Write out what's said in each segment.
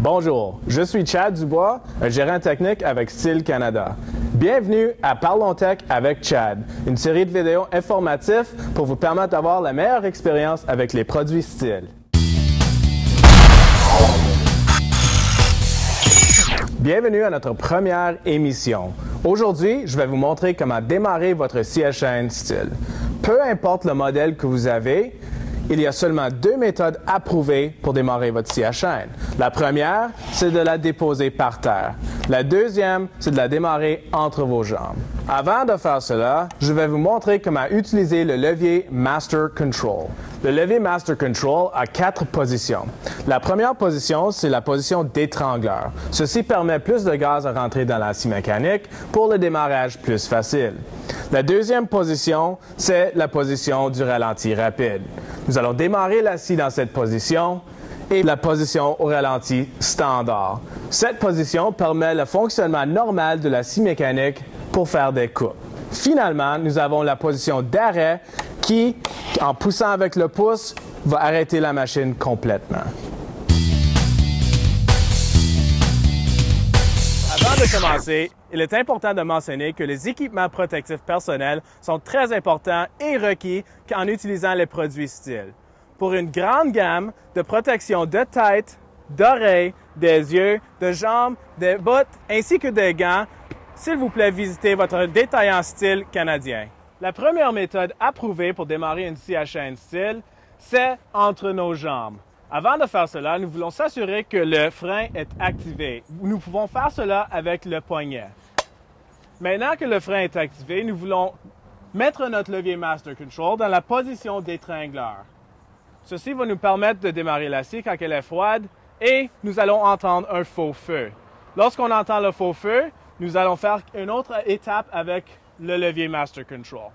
Bonjour, je suis Chad Dubois, un gérant technique avec Style Canada. Bienvenue à Parlons Tech avec Chad, une série de vidéos informatives pour vous permettre d'avoir la meilleure expérience avec les produits Style. Bienvenue à notre première émission. Aujourd'hui, je vais vous montrer comment démarrer votre scie à chaîne Style. Peu importe le modèle que vous avez, il y a seulement deux méthodes approuvées pour démarrer votre scie à chaîne. La première, c'est de la déposer par terre. La deuxième, c'est de la démarrer entre vos jambes. Avant de faire cela, je vais vous montrer comment utiliser le levier Master Control. Le levier Master Control a 4 positions. La première position, c'est la position d'étrangleur. Ceci permet plus de gaz à rentrer dans la scie mécanique pour le démarrage plus facile. La deuxième position, c'est la position du ralenti rapide. Nous allons démarrer la scie dans cette position et la position au ralenti standard. Cette position permet le fonctionnement normal de la scie mécanique pour faire des coupes. Finalement, nous avons la position d'arrêt qui, en poussant avec le pouce, va arrêter la machine complètement. Avant de commencer, il est important de mentionner que les équipements protectifs personnels sont très importants et requis en utilisant les produits Style. Pour une grande gamme de protection de tête, d'oreilles, des yeux, de jambes, des bottes ainsi que des gants, s'il vous plaît, visitez votre détaillant Style canadien. La première méthode approuvée pour démarrer une scie à chaîne Style, c'est entre nos jambes. Avant de faire cela, nous voulons s'assurer que le frein est activé. Nous pouvons faire cela avec le poignet. Maintenant que le frein est activé, nous voulons mettre notre levier Master Control dans la position d'étrangleur. Ceci va nous permettre de démarrer la scie quand elle est froide et nous allons entendre un faux feu. Lorsqu'on entend le faux feu, nous allons faire une autre étape avec le levier Master Control.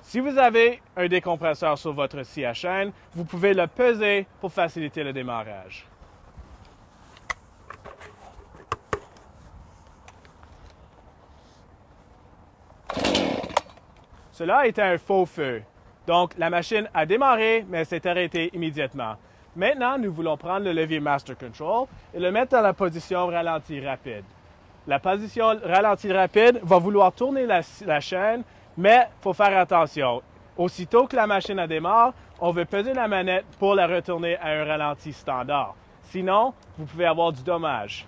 Si vous avez un décompresseur sur votre scie à chaîne, vous pouvez le peser pour faciliter le démarrage. Cela a été un faux feu. Donc, la machine a démarré, mais s'est arrêtée immédiatement. Maintenant, nous voulons prendre le levier Master Control et le mettre dans la position ralenti rapide. La position ralenti rapide va vouloir tourner la chaîne, mais il faut faire attention. Aussitôt que la machine a démarré, on veut peser la manette pour la retourner à un ralenti standard. Sinon, vous pouvez avoir du dommage.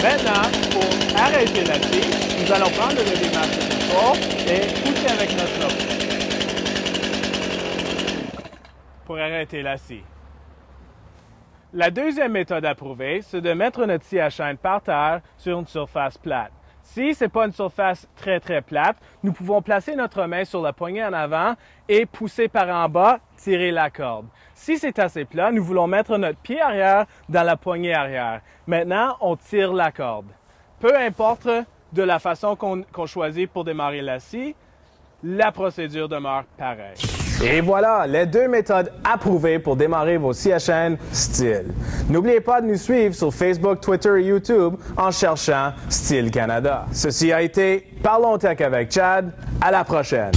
Maintenant, pour arrêter la scie, nous allons prendre le levier Master Control et pousser avec notre levier pour arrêter la scie. La deuxième méthode approuvée, c'est de mettre notre scie à chaîne par terre sur une surface plate. Si ce n'est pas une surface très plate, nous pouvons placer notre main sur la poignée en avant et pousser par en bas, tirer la corde. Si c'est assez plat, nous voulons mettre notre pied arrière dans la poignée arrière. Maintenant, on tire la corde. Peu importe de la façon qu'on choisit pour démarrer la scie, la procédure demeure pareille. Et voilà, les deux méthodes approuvées pour démarrer vos scies à chaîne Style. N'oubliez pas de nous suivre sur Facebook, Twitter et YouTube en cherchant Style Canada. Ceci a été Parlons Tech avec Chad. À la prochaine.